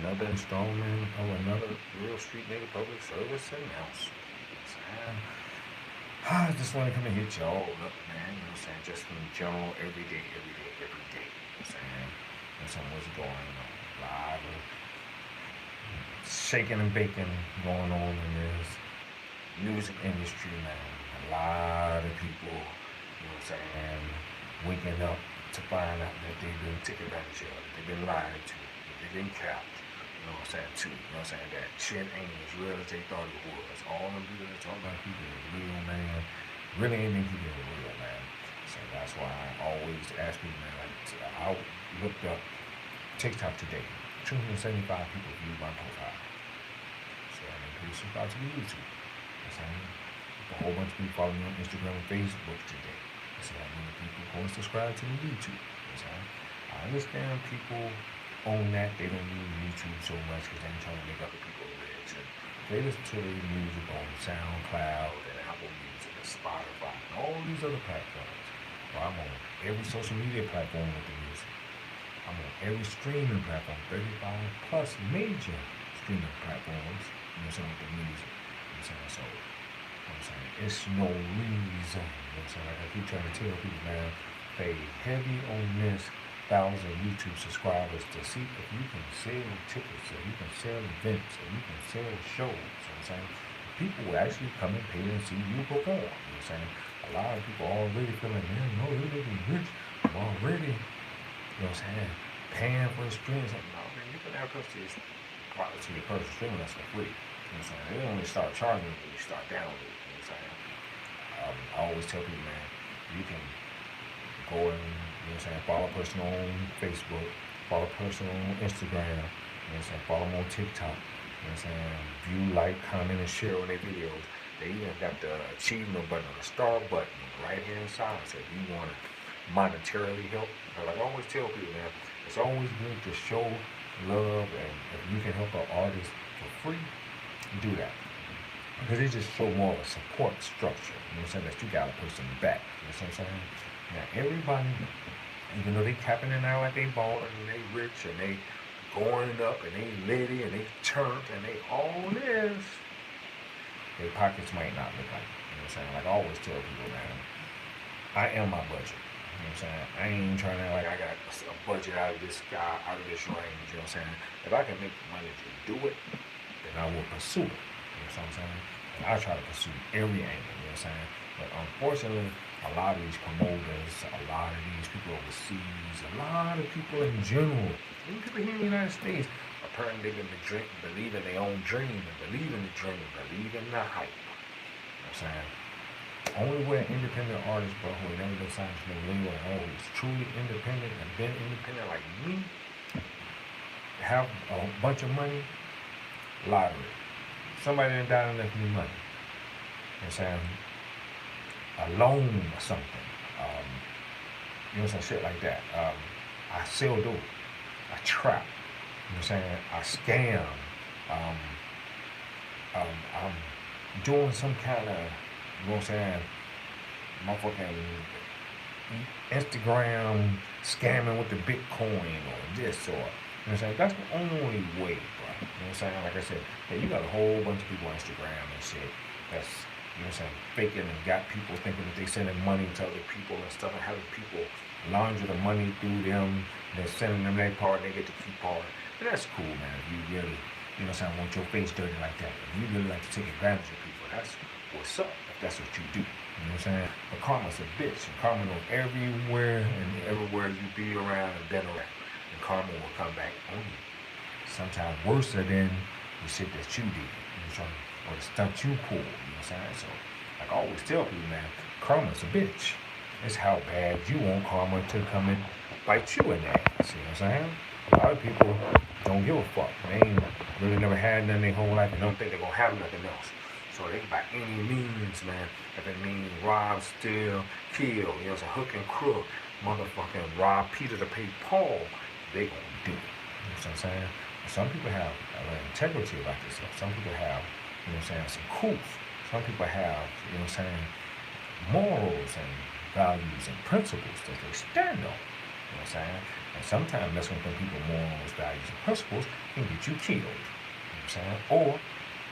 another installment of another real street nigga public service announcement. I just want to come and hit y'all up, man. You know what I'm saying? Just in general, every day. You know what I'm saying? And some what's going on. A lot of shaking and baking going on in this music industry, man. A lot of people, you know what I'm saying, waking up to find out that they've been taken advantage of, that they've been lied to, that they've been capped. You know what I'm saying, too. You know what I'm saying? That shit ain't as real as they thought it was. All them people that talk about people is real, man. Really ain't think people are real, man. So that's why I always ask people, man, like, I looked up TikTok today. 275 people viewed my profile. So I mean, people subscribe to the YouTube. You know what I'm saying? A whole bunch of people follow me on Instagram and Facebook today. So that many people go and subscribe to the YouTube. You know what I'm saying? I understand people own that. They don't use YouTube so much because they ain't trying to make other people rich. And they listen to their music on SoundCloud and Apple Music and Spotify and all these other platforms. Well, I'm on every social media platform with the music. I'm on every streaming platform, 35 plus major streaming platforms, you know what I'm saying, with the music. You know what I'm saying? So, you know what I'm saying? It's no reason, you know what I'm saying? Like I keep trying to tell people, man, pay heavy on this 1,000 YouTube subscribers to see if you can sell tickets, or you can sell events, or you can sell shows, you know what I'm saying? People will actually come and pay and see you perform, you know what I'm saying? A lot of people already feel like, man, no, they're making rich. I'm already, you know what I'm saying, paying for the streams. Like, no, man, you can access to your personal streaming that's for free. You know what I'm saying? They only start charging when you start downloading, you know what I'm saying? I always tell people, man, you can go and, you know what I'm saying, follow a person on Facebook, follow a person on Instagram, you know what I'm saying, follow them on TikTok, you know what I'm saying, view, like, comment, and share on their videos. They even got the achievement button or the star button on the right hand side. So if you want to monetarily help, like I always tell people, man, it's always good to show love, and if you can help an artist for free, do that. Because it just show more of a support structure, you know what I'm saying, that you got a person back, you know what I'm saying? Now everybody, even though they capping it out like they ballin' and they rich and they going up and they litty and they turned and they all this, their pockets might not look like it, you know what I'm saying? Like I always tell people, man, I am my budget. You know what I'm saying? I ain't trying to like I got a budget out of this guy, out of this range, you know what I'm saying? If I can make the money to do it, then I will pursue it. You know what I'm saying? And I try to pursue every angle, you know what I'm saying? But unfortunately, a lot of these promoters, a lot of these people overseas, a lot of people in general, even people here in the United States, apparently they've been believing their own dream and believe in the dream, believe in the hype. You know what I'm saying? Only way an independent artist, bro, who ain't never been signed to no label and always truly independent and been independent like me, have a bunch of money, lottery. Somebody done died and left me money. You know what I'm saying? A loan or something. You know what I'm saying? Shit like that. I sell dope. I trap. You know what I'm saying? I scam. I'm doing some kind of, you know what I'm saying, motherfucking Instagram scamming with the Bitcoin or this or, you know what I'm saying? That's the only way, bro. You know what I'm saying? Like I said, yeah, you got a whole bunch of people on Instagram and shit that's, you know what I'm saying, faking and got people thinking that they sending money to other people and stuff and having people launder the money through them. They're sending them their part, they get to keep part. And that's cool, man. If you really, you know what I'm saying, want your face dirty like that. If you really like to take advantage of people, that's what's up. If that's what you do. You know what I'm saying? But karma's a bitch. And karma knows everywhere and everywhere you be around and been around. And karma will come back on you. Sometimes worse than the shit that you did. You know what I'm saying? Or the stunt you pulled. You know what I'm saying? So, like I always tell people, man, karma's a bitch. It's how bad you want karma to come and bite you in the ass. You know what I'm saying? A lot of people don't give a fuck. They ain't really never had nothing their whole life and don't think they're gonna have nothing else. So they by any means, man, if it means rob, steal, kill, you know what I'm saying, hook and crook, motherfucking rob Peter to pay Paul, they gonna do it. You know what I'm saying? Some people have integrity about this stuff. Some people have, you know what I'm saying, some proof. Some people have, you know what I'm saying, morals and values and principles that they stand on. You know what I'm saying? And sometimes messing with them people morals, values, and principles can get you killed. You know what I'm saying? Or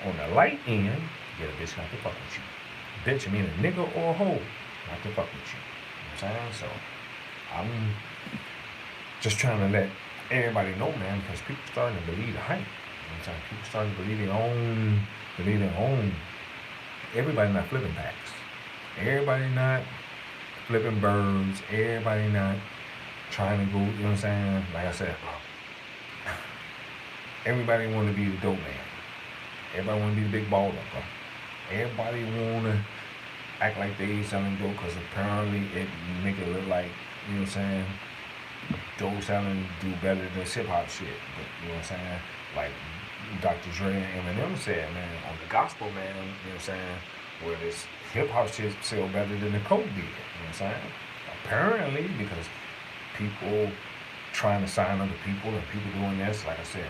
on the light end, get a bitch not to fuck with you. Bitch, I mean a nigga or a hoe not to fuck with you. You know what I'm saying? So I'm just trying to let everybody know, man, because people starting to believe the hype. You know what I'm saying? People starting to believe their own. Everybody not flipping packs. Everybody not flipping birds. Everybody not trying to go, you know what I'm saying? Like I said, bro. Everybody want to be the dope man. Everybody want to be the big baller, bro. Everybody want to act like they selling dope because apparently it make it look like, you know what I'm saying, dope selling do better than hip hop shit. But, you know what I'm saying? Like Dr. Dre and Eminem said, man, on the gospel, man, you know what I'm saying, where this hip hop shit sell better than the coke did. You know what I'm saying? Apparently, because people trying to sign other people and people doing this, like I said,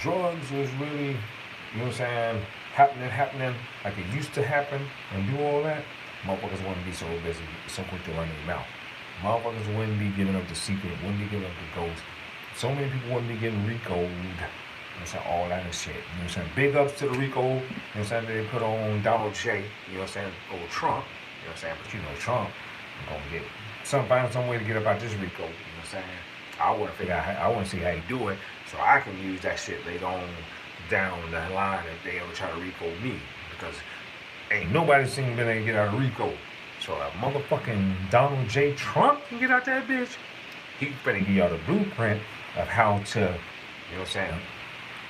drugs was really, you know what I'm saying, happening like it used to happen and do all that. Motherfuckers wouldn't be so busy, so quick to run their mouth. Motherfuckers wouldn't be giving up the secret, wouldn't be giving up the ghost. So many people wouldn't be getting RICO'd. You know what I'm saying? All that and shit. You know what I'm saying? Big ups to the RICO, you know what I'm saying, they put on Donald J, you know what I'm saying, old Trump, you know what I'm saying, but you know Trump gonna get find some way to get about this RICO, you know what I'm saying? I wanna figure out I wanna see how he do it so I can use that shit later on down the line if they ever try to RICO me. Because ain't nobody seen been able to get out of RICO. So a motherfucking Donald J. Trump can get out that bitch. He better give y'all the blueprint of how to, you know what I'm saying,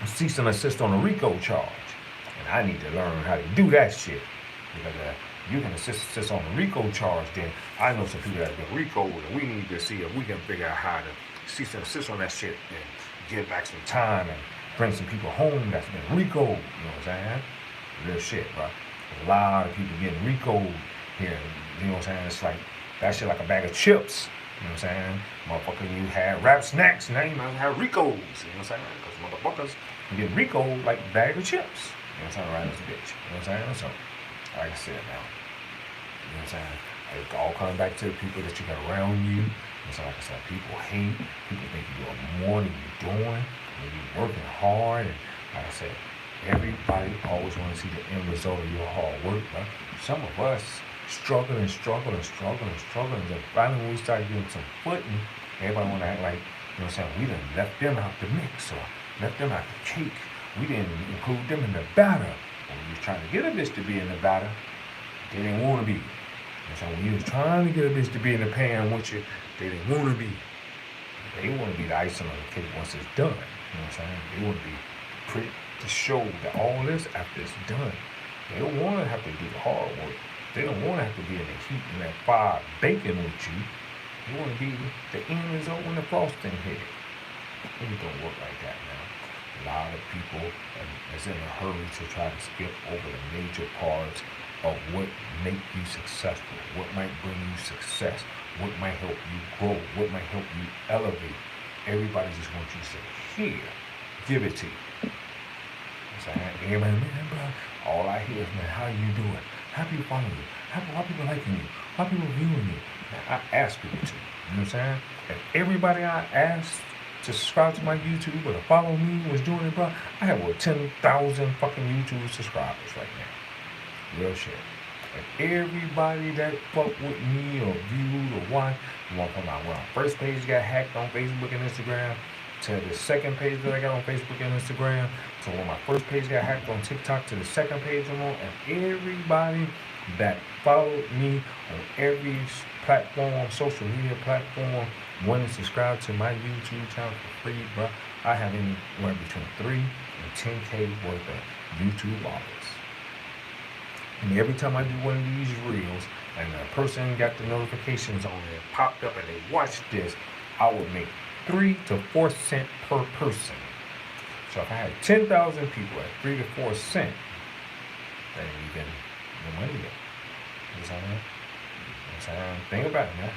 cease and assist on a RICO charge. And I need to learn how to do that shit. Because you can assist on a RICO charge, then I know some people that have been RICO'd, and we need to see if we can figure out how to cease and assist on that shit and give back some time and bring some people home that's been RICO'd. You know what I'm saying? Real shit, bro. A lot of people getting RICO'd here. You know what I'm saying? It's like, that shit like a bag of chips. You know what I'm saying? Motherfucker, you had rap snacks, now you might have RICO's. You know what I'm saying? Because motherfuckers get RICO like a bag of chips. You know what I'm saying? Right as a bitch. You know what I'm saying? So, like I said now, you know what I'm saying? It all comes back to the people that you got around you. And so, like I said, people hate. People think you're doing more than you're doing. And you're working hard. And like I said, everybody always want to see the end result of your hard work. But some of us struggle. And then finally when we start getting some footing, everybody want to act like, you know what I'm saying, we done left them out the mix or left them out the cake. We didn't include them in the batter. When you was trying to get a bitch to be in the batter, they didn't want to be. You know what I'm saying? When you was trying to get a bitch to be in the pan with you, they didn't want to be. They want to be the icing on the cake once it's done. You know what I'm saying? They want to be pretty to show that all this after it's done. They don't want to have to do the hard work. They don't want to have to be in the heat and that fire baking with you. They want to be the end result when the frosting hit. It don't work like that, man. A lot of people is in a hurry to try to skip over the major parts of what make you successful, what might bring you success, what might help you grow, what might help you elevate. Everybody just wants you to say, here, give it to you. I'm saying, everybody, man, bro, all I hear is, man, how you doing? How people following you? How people liking you? How people viewing you? Man, I ask people to. You know what I'm saying? If everybody I asked to subscribe to my YouTube or to follow me was doing it, bro, I have over 10,000 fucking YouTube subscribers right now. Real shit. And everybody that fuck with me or viewed or watched, you want to come out. When my first page got hacked on Facebook and Instagram, to the second page that I got on Facebook and Instagram, to when my first page got hacked on TikTok, to the second page I'm on, and everybody that followed me on every platform, social media platform, want to subscribe to my YouTube channel for free, bro. I have anywhere between 3 and 10K worth of YouTube followers. And every time I do one of these reels, and a person got the notifications on it, popped up, and they watched this, I would make 3 to 4 cents per person. So if I had 10,000 people at 3 to 4 cents, that ain't even no money yet. You know what I'm saying? Think about it, man.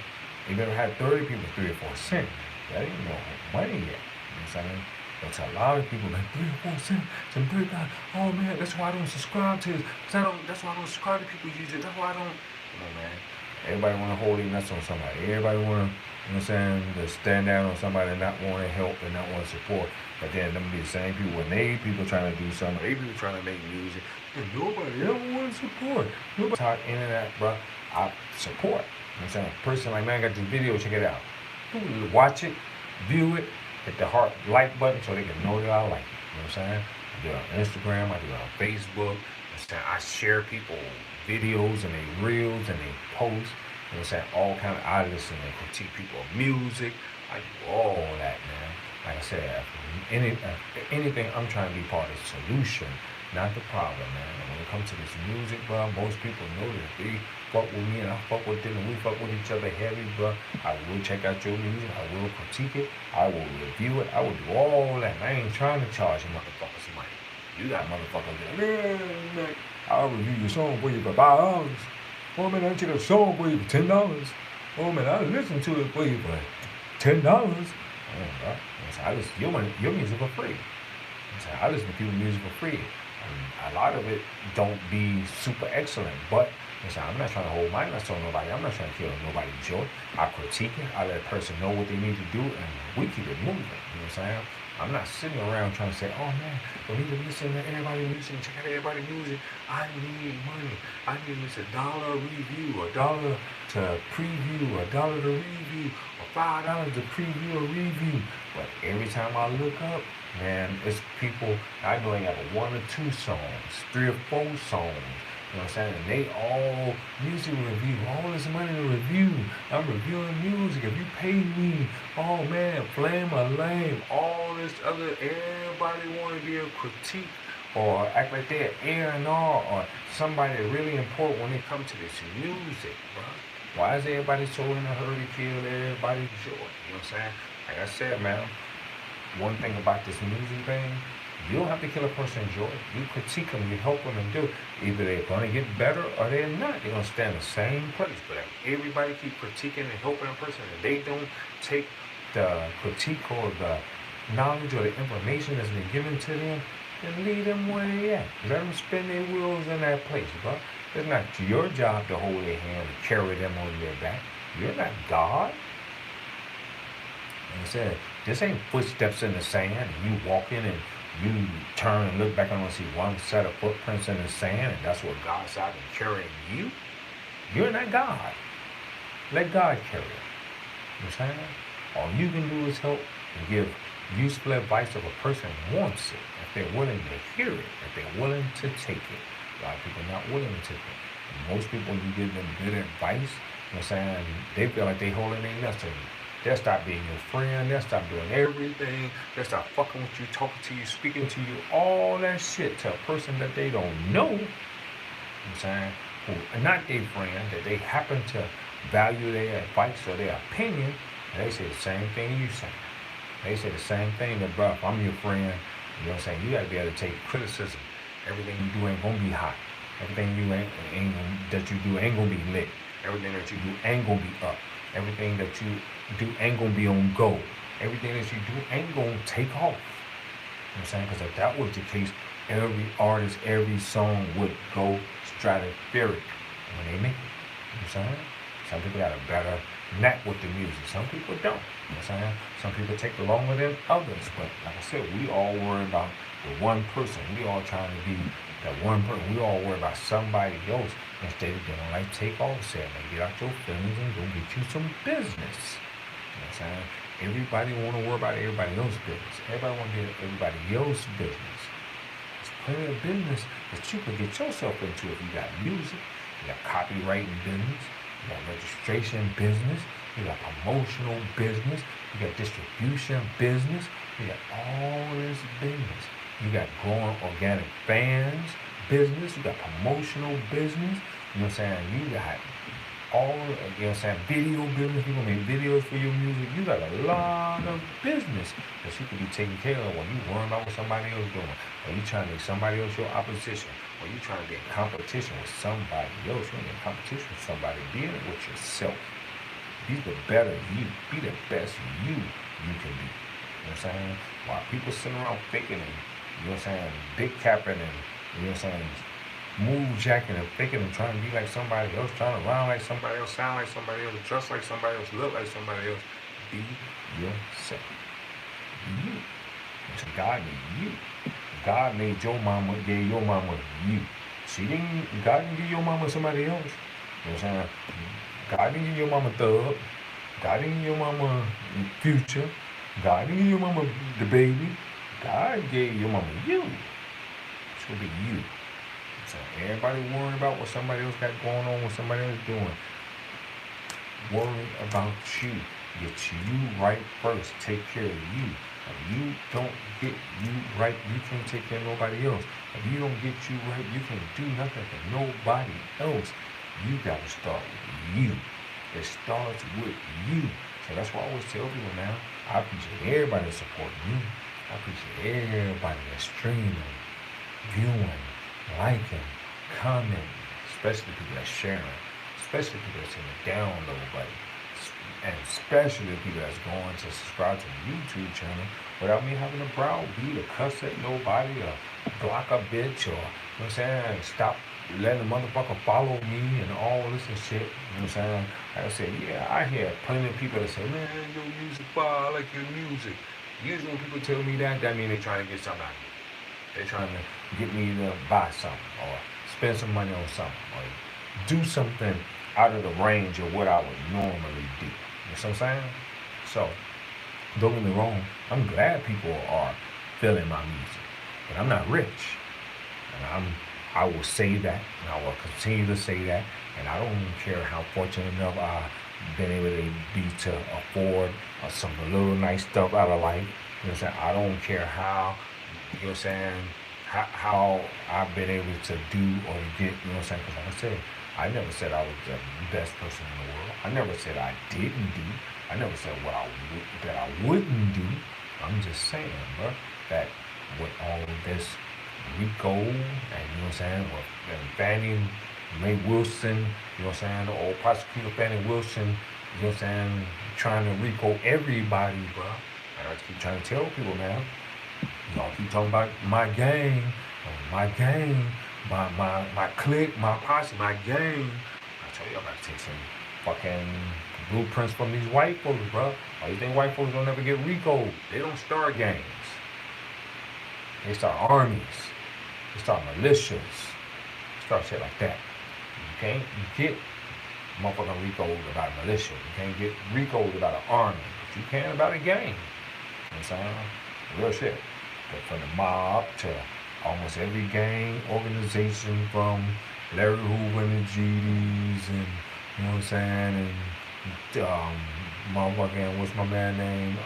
If you ever had 30 people at 3 or 4 cents, that ain't no money yet. You know what I'm saying? But to a lot of people, like 3 or 4 cents, some $3, oh man, that's why I don't subscribe to this. That's why I don't subscribe to people use it. That's why I don't. Come on, man. Everybody want to hold their nuts on somebody. Everybody want to, you know what I'm saying, to stand down on somebody and not want to help and not want to support. But then them be the same people, when they people trying to do something, they people trying to make music, and nobody ever want to support. Nobody talk internet, bro. I support. You know what I'm saying? A person like, man, I got this video, check it out. Watch it, view it, hit the heart like button so they can know that I like it. You know what I'm saying? I do it on Instagram, I do it on Facebook. I share people videos and they reels and they posts. You know what I'm saying? All kind of artists and they critique people of music. I do all that, man. Like I said, anything, I'm trying to be part of the solution, not the problem, man. And when it comes to this music, bro, most people know that they fuck with me and I fuck with them and we fuck with each other heavy, bro. I will check out your music. I will critique it. I will review it. I will do all that. I ain't trying to charge you motherfuckers money. You got motherfuckers that, man, I'll review your song for you for $5. Oh, man, I check a song for you for $10. Oh, man, I'll listen to it for you for $10. Oh, bro. I listen to your music for free. I listen to people's music for free. And a lot of it don't be super excellent, but I'm not trying to hold my nuts on nobody. I'm not trying to kill nobody's joy. I critique it. I let a person know what they need to do, and we keep it moving. You know what I'm saying? I'm not sitting around trying to say, oh man, we need to listen to everybody's music, check out everybody's music. I need money. I need at least $1 review, $1 to preview, $1 to review, or $5 to preview or review. But every time I look up, man, it's people, I know they got 1 or 2 songs, 3 or 4 songs. You know what I'm saying? And they all music review, all this money to review. I'm reviewing music. If you pay me, oh man, flame or lame, all this other, everybody want to be a critique or act like they're A.R.N.P.S.A or somebody really important when it comes to this music, bro. Why is everybody so in a hurry to kill everybody's joy? You know what I'm saying? Like I said, man, one thing about this music thing, you don't have to kill a person's joy. You critique them, you help them and do. Either they're going to get better or they're not. They're going to stay in the same place. But if everybody keep critiquing and helping a person and they don't take the critique or the knowledge or the information that's been given to them, then leave them where they at. Let them spin their wheels in that place, bro. It's not your job to hold their hand and carry them on your back. You're not God. Like I said, this ain't footsteps in the sand and you walk in and you turn and look back and see one set of footprints in the sand and that's what God's out and carrying you. You're not God. Let God carry you. You know what I'm saying? All you can do is help and give useful advice if a person wants it, if they're willing to hear it, if they're willing to take it. A lot of people are not willing to take it. And most people, you give them good advice, you know what I'm saying, they feel like they holding their nuts in you. They'll stop being your friend. They'll stop doing everything. They'll stop fucking with you, talking to you, speaking to you, all that shit to a person that they don't know, you know what I'm saying, who are not their friend, that they happen to value their advice or their opinion, and they say the same thing you say. They say the same thing that, bro, if I'm your friend, you know what I'm saying, you got to be able to take criticism. Everything you do ain't going to be hot. Everything you that you do ain't going to be lit. Everything that you do ain't going to be up. Everything that you do ain't going to be on go. Everything that you do ain't going to take off. You know what I'm saying? Because if that was the case, every artist, every song would go stratospheric when they make it. You know what I'm saying? Some people got a better knack with the music. Some people don't. You know what I'm saying? Some people take longer than others. But like I said, we all worry about the one person. We all trying to be that one person. We all worry about somebody else instead of doing like take off said, man, get out your feelings and go get you some business. You know what I'm saying? Everybody want to worry about everybody else's business. Everybody want to get everybody else's business. There's plenty of business that you can get yourself into if you got music, you got copywriting business, you got registration business, you got promotional business, you got distribution business, you got all this business. You got growing organic fans business, you got promotional business, you know what I'm saying? You got all, you know what I'm saying, video business, people make videos for your music. You got a lot of business that you could be taking care of when you worrying about what somebody else doing, or you trying to make somebody else your opposition, or you trying to be in competition with somebody else. You're in competition with somebody, be in it with yourself. Be the better you, be the best you can be. You know what I'm saying? While people sitting around faking and, you know what I'm saying, big capping and, you know what I'm saying, move jacking and faking and trying to be like somebody else, trying to rhyme like somebody else, sound like somebody else, dress like somebody else, look like somebody else. Be yourself. Be you. So God made you. God made your mama, gave your mama you. God didn't give your mama somebody else. You know what I'm saying? God didn't give your mama Thug. God didn't give your mama Future. God didn't give your mama the baby. God gave your mama you. It's gonna be you. So everybody worrying about what somebody else got going on, what somebody else doing. Worry about you. Get you right first. Take care of you. If you don't get you right, you can't take care of nobody else. If you don't get you right, you can't do nothing for nobody else. You gotta start with you. It starts with you. So that's why I always tell people now, I appreciate everybody supporting me. I appreciate everybody that's streaming, viewing, liking, commenting, especially people that's sharing, especially people that's in the download button, and especially the people that's going to subscribe to the YouTube channel without me having to browbeat or cuss at nobody or block a bitch or, you know what I'm saying, stop letting the motherfucker follow me and all this and shit. You know what I'm saying? Like I said, yeah, I hear plenty of people that say, man, your music fire, I like your music. Usually when people tell me that, that means they're trying to get something out of me. They're trying to get me to buy something or spend some money on something or do something out of the range of what I would normally do. You know what I'm saying? So, don't get me wrong, I'm glad people are feeling my music, but I'm not rich. And I will say that, and I will continue to say that, and I don't care how fortunate enough I've been able to be to afford some little nice stuff out of life. You know what I'm saying? I don't care how, you know what I'm saying, how I've been able to do or to get, you know what I'm saying? Because like I said, I never said I was the best person in the world. I never said I didn't do. I never said that I wouldn't do. I'm just saying, bro, that with all of this Rico and, you know what I'm saying, with Fannie Mae Wilson, you know what I'm saying, the old prosecutor Fannie Wilson, you know what I'm saying, trying to Rico everybody, bro. And I keep trying to tell people, man, y'all keep talking about my gang, my clique, my posse, my gang. I tell you, I gotta take some fucking blueprints from these white folks, bro. Why you think white folks don't ever get Rico? They don't start gangs. They start armies. They start militias. They start shit like that. You can't get motherfucking Rico without a militia. You can't get Rico without an army. But you can about a gang. You know what I'm saying? Real shit. But from the mob to almost every gang organization, from Larry Hoover and the GDs and, you know what I'm saying, and motherfucking, what's my man name?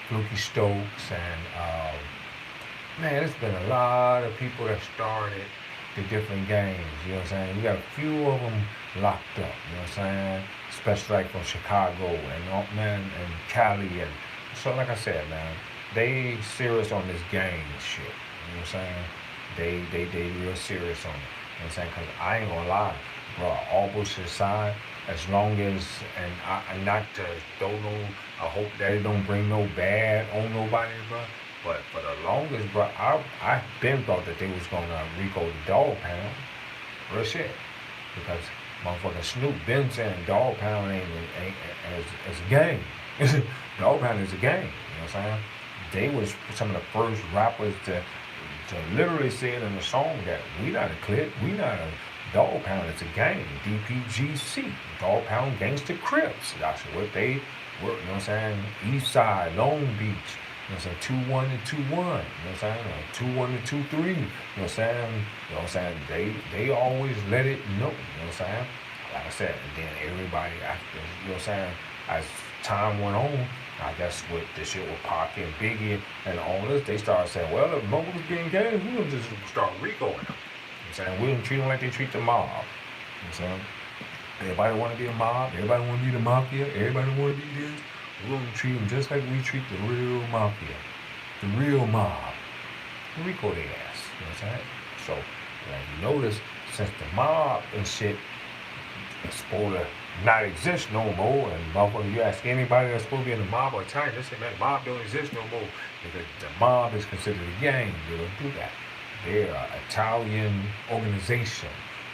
Fluky Stokes and man, there's been a lot of people that started the different gangs, you know what I'm saying? You got a few of them locked up, you know what I'm saying? Especially like from Chicago and man and Cali and so like I said, man, they serious on this gang shit, you know what I'm saying? They real serious on it, you know what I'm saying? Cause I ain't gonna lie, bro, all bullshit aside, as long as, and I not to throw no, I hope that it don't bring no bad on nobody, bro. But for the longest, bro, I been thought that they was gonna Rico the Dog Pound. Real shit. Because motherfucking Snoop been saying Dog Pound ain't as a gang. Dog Pound is a gang, you know what I'm saying? They was some of the first rappers to literally say it in the song that we not a clique, we not a Dog Pound, it's a gang, DPGC, Dog Pound Gangsta Crips. That's what they were, you know what I'm saying? East Side, Long Beach, you know what I'm saying? 2-1 and 2-1, you know what I'm saying? Or 2-1 and 2-3, you know what I'm saying? You know what I'm saying? They always let it know, you know what I'm saying? Like I said, and then everybody after, you know what I'm saying? As time went on, I guess with the shit with Pac and Biggie and all this, they started saying, well, if motherfuckers being gangs, we gonna just start Ricoing them. Saying we don't treat them like they treat the mob. You know what I'm saying? Everybody want to be a mob. Everybody want to be the mafia. Everybody want to be this. We're going to treat them just like we treat the real mafia. The real mob. Rico their ass. You know what I'm saying? So, like you notice, since the mob and shit is supposed to not exist no more. And motherfucker, you ask anybody that's supposed to be in the mob or Italian, they say, man, the mob don't exist no more. Because the mob is considered a gang. They don't do that. They're an Italian organization.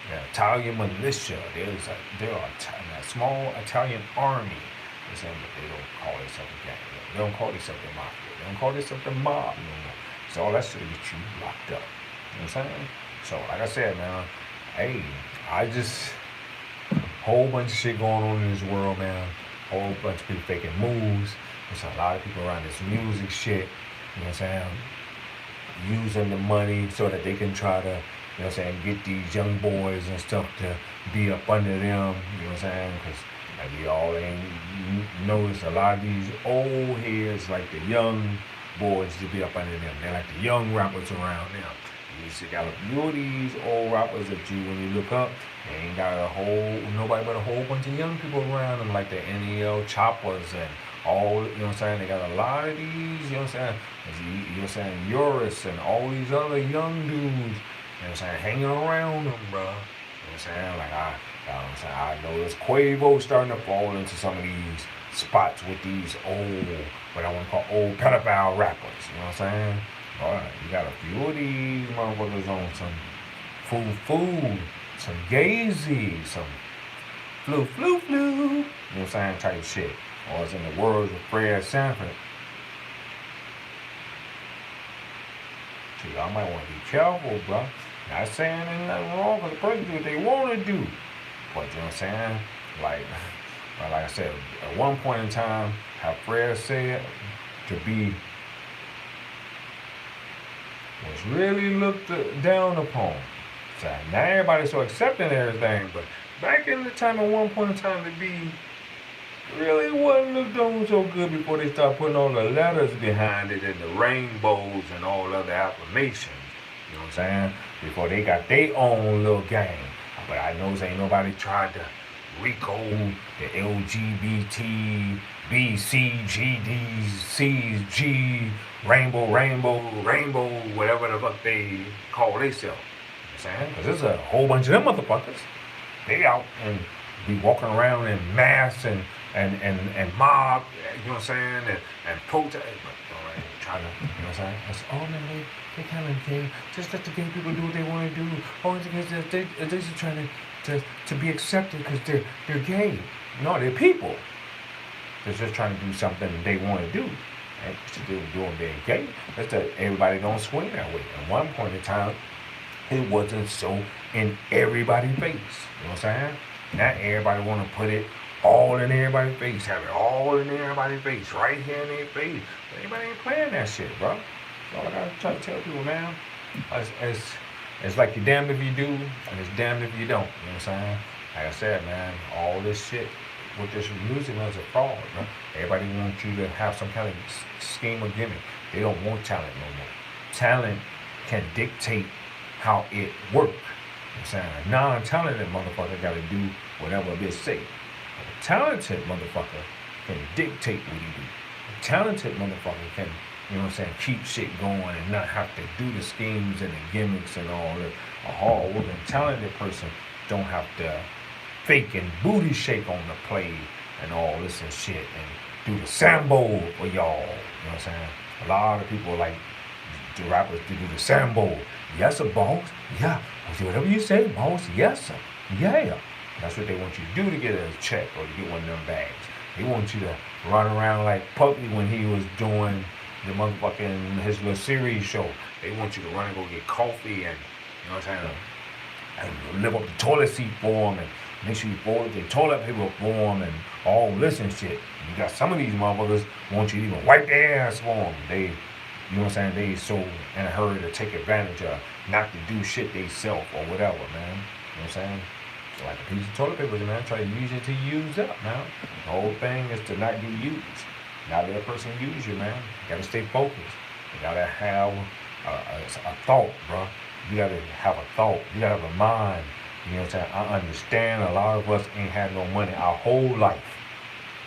They're an Italian militia. They're a small Italian army. They're saying that they don't call themselves a gang. They don't call themselves the mafia. They don't call themselves the mob no more. So all that shit get you locked up. You know what I'm saying? So like I said, man, hey, I just whole bunch of shit going on in this world, man. Whole bunch of people faking moves. There's a lot of people around this music shit. You know what I'm saying? Using the money so that they can try to, you know what I'm saying, get these young boys and stuff to be up under them. You know what I'm saying? Because like we all ain't noticed a lot of these old heads like the young boys to be up under them. They're like the young rappers around now. You see, got a few of these old rappers that you, when you look up, they ain't got nobody but a whole bunch of young people around them, like the NEL choppers and all, you know what I'm saying? They got a lot of these, you know what I'm saying? You know what I'm saying? A.R.S.N.P.S.A and all these other young dudes, you know what I'm saying? Hanging around them, bro. You know what I'm saying? Like, you know what I'm saying? I know there's Quavo starting to fall into some of these spots with these old, what I want to call old pedophile rappers, you know what I'm saying? All right, you got a few of these motherfuckers on some food, some gazy, some flu, you know what I'm saying, type shit. Or as in the words of A.R.S.N.P.S.A. Shit, I might want to be careful, bro. Not saying there's nothing wrong with the person do what they want to do. But you know what I'm saying? Like I said, at one point in time, how Fred said to be was really looked down upon. So now everybody's so accepting everything, but back in the time, at one point in time, to be really wasn't looked on so good before they start putting all the letters behind it and the rainbows and all other affirmations. You know what I'm saying? Before they got their own little gang. But I know ain't nobody tried to recode the LGBT, B, C, G, D, C, G, rainbow, whatever the fuck they call themselves. You know what I'm saying? Because there's a whole bunch of them motherfuckers. They out and be walking around in mass and mob, you know what I'm saying, and protest. But all right, trying to, you know what I'm saying? It's, oh man, they kind of gay. Just let the gay people do what they want to do. Oh, they're just trying to be accepted because they're gay. No, they're people. They're just trying to do something they want to do. And they're doing being gay. That's that everybody don't swing that way. At one point in time, it wasn't so in everybody's face. You know what I'm saying? Now everybody want to put it all in everybody's face, have it all in everybody's face, right here in their face. But anybody ain't playing that shit, bro. That's all I gotta try to tell people, man. It's like you're damned if you do, and it's damned if you don't. You know what I'm saying? Like I said, man, all this shit with this music is a fraud, bro. Everybody wants you to have some kind of scheme or gimmick. They don't want talent no more. Talent can dictate how it works. You know what I'm saying? A non-talented motherfucker gotta do whatever a bitch say. A talented motherfucker can dictate what he do. A talented motherfucker can, you know what I'm saying, keep shit going and not have to do the schemes and the gimmicks and all that. A hard-working, talented person don't have to fake and booty shake on the play and all this and shit and do the sambo for y'all. You know what I'm saying? A lot of people like the rappers to do the sambo. Yes, sir, boss. Yeah. Whatever you say, boss. Yes, sir. Yeah. That's what they want you to do to get a check or to get one of them bags. They want you to run around like Puppy when he was doing the motherfucking his little series show. They want you to run and go get coffee and, you know what I'm saying, and lift up the toilet seat for them and make sure you fold the toilet paper for them and all this and shit. You got some of these motherfuckers want you to even wipe their ass for them. They, you know what I'm saying, they so in a hurry to take advantage of, not to do shit they self or whatever, man. You know what I'm saying? So like a piece of toilet paper, man, try to use it to use up, man. The whole thing is to not get used. Not let a person use you, man. You gotta stay focused. You gotta have a thought, bro. You gotta have a thought. You gotta have a mind. You know what I'm saying? I understand a lot of us ain't had no money our whole life.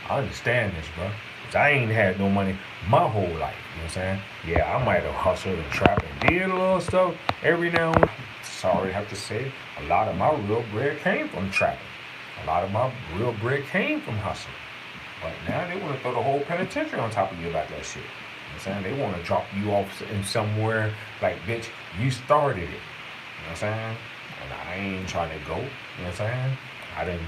I understand this, bro. Cause I ain't had no money my whole life. You know what I'm saying? Yeah, I might have hustled and trapped and did a little stuff every now and then. Sorry to have to say, a lot of my real bread came from trapping. A lot of my real bread came from hustling. But now they want to throw the whole penitentiary on top of you about that shit. You know what I'm saying? They want to drop you off in somewhere like, bitch, you started it. You know what I'm saying? And I ain't trying to go. You know what I'm saying? I done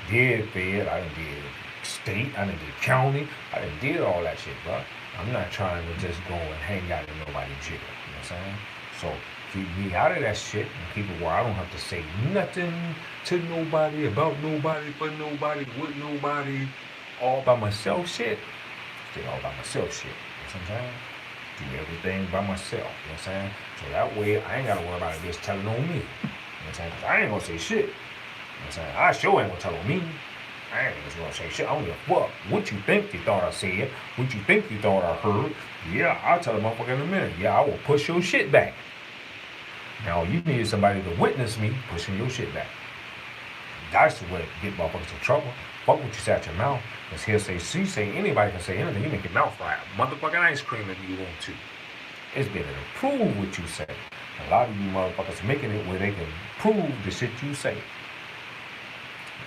did Fed, I done did state, I done did county, I done did all that shit, bro. I'm not trying to just go and hang out in nobody's jail. You know what I'm saying? So keep me out of that shit and keep it where I don't have to say nothing to nobody, about nobody, for nobody, with nobody, all by myself shit. Stay all by myself shit. You know what I'm saying? Do everything by myself. You know what I'm saying? So that way I ain't gotta worry about a bitch telling on me. You know what I'm saying? 'Cause I ain't gonna say shit. You know what I'm saying? I sure ain't gonna tell on me. I ain't just gonna say shit. I don't give a fuck what you think you thought I said, what you think you thought I heard. Yeah, I'll tell the motherfucker in a minute. Yeah, I will push your shit back. Now, you need somebody to witness me pushing your shit back. That's what get motherfuckers in trouble. Fuck what you say out your mouth. Because he'll say, she say, anybody can say anything. You make your mouth fry. Motherfucking ice cream if you want to. It's better to prove what you say. A lot of you motherfuckers making it where they can prove the shit you say.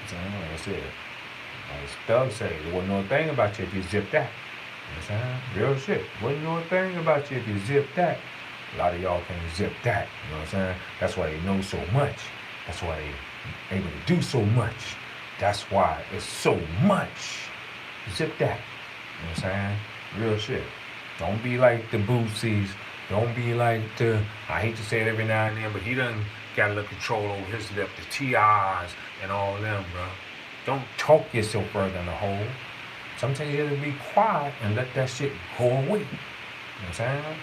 So, like I said, as Thug said, there wasn't no thing about you if you zip that. You know what I'm saying? Real shit. Wasn't no thing about you if you zip that. A lot of y'all can't zip that. You know what I'm saying? That's why they know so much. That's why they able to do so much. That's why it's so much. Zip that. You know what I'm saying? Real shit. Don't be like the Boosies. Don't be like the, I hate to say it every now and then, but he done got a little control over his lip, the T.I.s and all them, bro. Don't talk yourself further in the hole. Sometimes you gotta be quiet and let that shit go away. You know what I'm saying?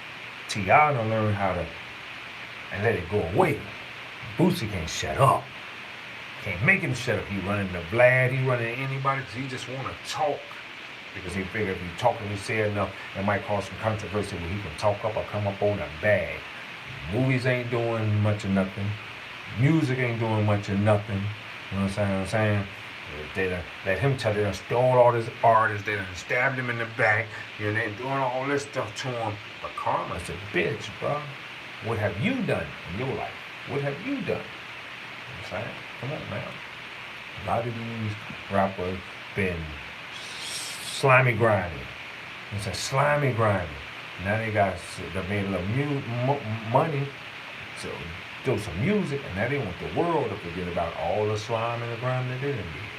T.I. don't learn how to and let it go away. Boosie can't shut up. Can't make him shut up. He running the Vlad, he running anybody because he just want to talk. Because he figure if he talk and he say enough, it might cause some controversy where he can talk up or come up on a bag. Movies ain't doing much of nothing. Music ain't doing much of nothing. You know what I'm saying? They done let him tell they done stole all his artists, they done stabbed him in the back, you know, they doing all this stuff to him. But karma's a bitch, bro. What have you done in your life? What have you done? You know what I'm saying? Come on, man. A lot of these rappers been slimy grinding. It's a slimy grinding. Now they made a little money, so do some music, and now they want the world to forget about all the slime and the grime that they done did.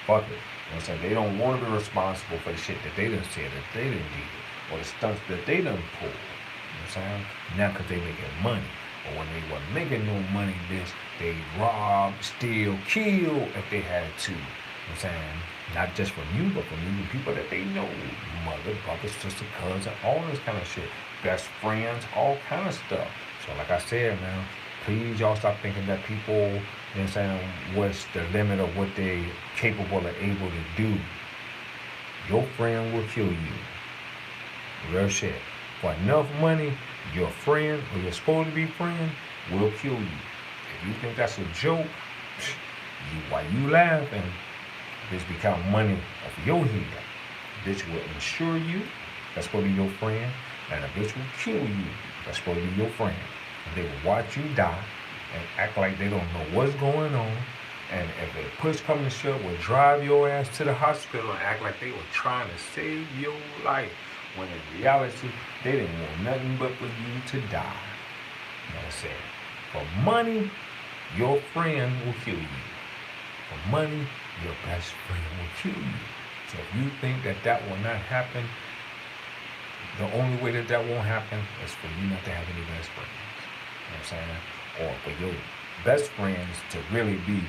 Fuck it. You know what I'm saying? They don't want to be responsible for the shit that they done said, that they done did, or the stunts that they done pulled. You know what I'm saying? Now because they making money. But when they weren't making no money, bitch, they rob, steal, kill if they had to. You know what I'm saying? Not just from you, but from even people that they know. Mother, brother, sister, cousin, all this kind of shit. Best friends, all kind of stuff. So like I said, man, please y'all stop thinking that people, you know what I'm saying, what's the limit of what they capable or able to do. Your friend will kill you. Real shit. For enough money, your friend or your supposed to be friend will kill you. If you think that's a joke, while you laughing, bitch become money off your head. Bitch will insure you, that's supposed to be your friend, and a bitch will kill you, that's supposed to be your friend. And they will watch you die and act like they don't know what's going on. And if a push comes to shove, will drive your ass to the hospital and act like they were trying to save your life. When in reality, they didn't want nothing but for you to die. You know what I'm saying? For money, your friend will kill you. For money, your best friend will kill you. So if you think that that will not happen, the only way that that won't happen is for you not to have any best friends. You know what I'm saying? Or for your best friends to really be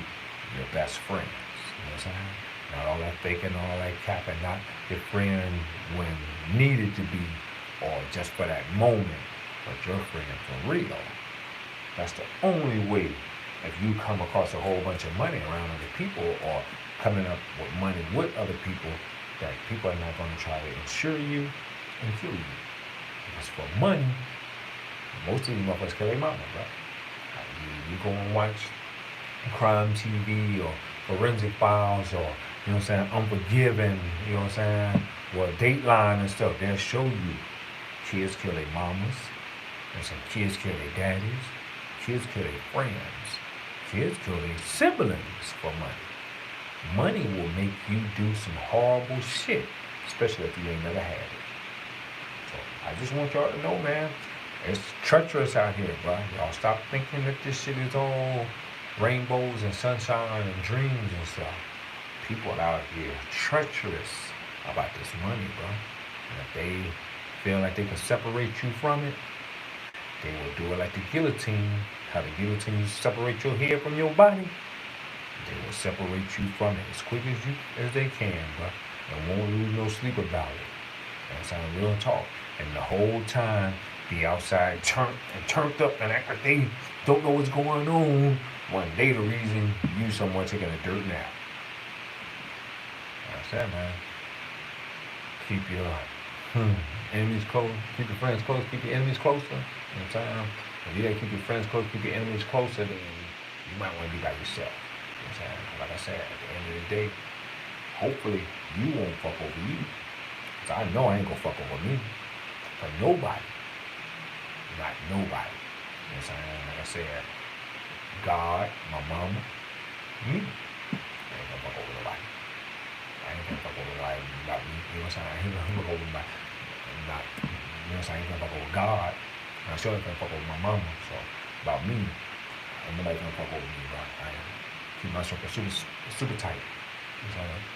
your best friends. You know what I'm saying? Not all that faking, all that capping, not your friend when needed to be, or just for that moment, but your friend for real. That's the only way. If you come across a whole bunch of money around other people, or coming up with money with other people, that people are not going to try to insure you and kill you. Because for money, most of these motherfuckers kill their mama, bro. You go and watch crime TV or forensic files, or you know what I'm saying, Unforgiven, you know what I'm saying, or Dateline and stuff. They'll show you kids kill their mamas, and some kids kill their daddies, kids kill their friends, kids kill their siblings for money. Money will make you do some horrible shit, especially if you ain't never had it. So I just want y'all to know, man, it's treacherous out here, bro. Y'all stop thinking that this shit is all rainbows and sunshine and dreams and stuff. People out here treacherous about this money, bro. And if they feel like they can separate you from it, they will do it like the guillotine. How the guillotine separate your head from your body. They will separate you from it as quick as they can, bro. And won't lose no sleep about it. That's how real talk. And the whole time be outside turned up and act like they don't know what's going on when they the reason you someone taking a dirt nap. That's that, man. Keep your enemies close, keep your friends close, keep your enemies closer. You know what I'm saying? If you gotta keep your friends close, keep your enemies closer, then you might want to be by yourself. You know what I'm saying? Like I said, at the end of the day, hopefully you won't fuck over you. Cause I know I ain't gonna fuck over me. For nobody. Not nobody. You know what I'm saying? Like I said, God, my mama, me. I ain't gonna fuck over nobody. I ain't gonna fuck over nobody about me. You know what I'm saying? I ain't gonna fuck over nobody. Not, you know what I'm saying? I ain't gonna fuck over God. And I sure ain't gonna fuck over my mama. So, about me, ain't nobody gonna fuck over me, bro. I keep my circle super tight. You know what I'm saying?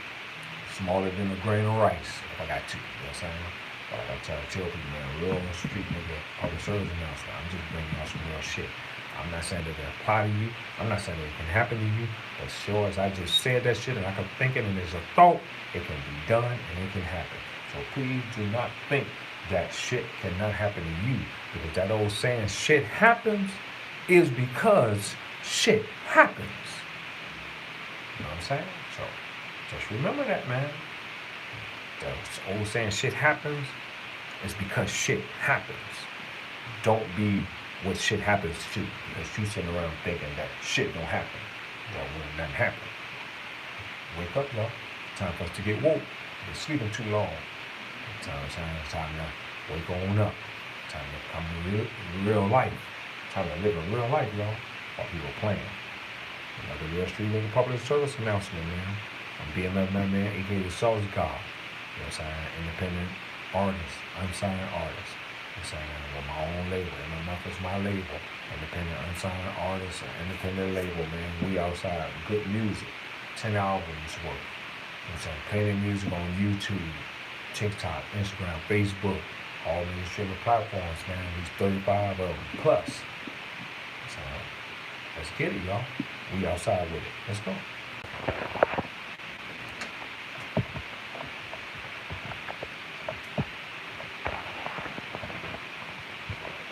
Smaller than a grain of rice, if I got to. You know what I'm saying? But I gotta tell people, man, real street nigga, public service announcement. I'm just bringing y'all some real shit. I'm not saying that it apply to you. I'm not saying that it can happen to you. But sure as I just said that shit and I can think it and there's a thought, it can be done and it can happen. So please do not think that shit cannot happen to you. Because that old saying, shit happens, is because shit happens. You know what I'm saying? So just remember that, man. The old saying, shit happens, is because shit happens. Don't be what shit happens to. Because you sitting around thinking that shit don't happen. Well, when nothing happen. Wake up, y'all. Time for us to get woke. Been sleeping too long. It's time to wake on up. Time to come to real life. Time to live in real life, y'all. While people playing. Another real street nigga public service announcement, man. I'm BMF man, aka the SauceGod. You know what I'm saying? Independent artist, unsigned artist. You know what I'm saying? With my own label. MMF is my label. Independent unsigned artist, independent label, man. We outside. Good music. 10 albums worth. You know what I'm saying? Playing music on YouTube, TikTok, Instagram, Facebook, all these streaming platforms, man. These 35 of them plus. So let's get it, y'all. We outside with it. Let's go.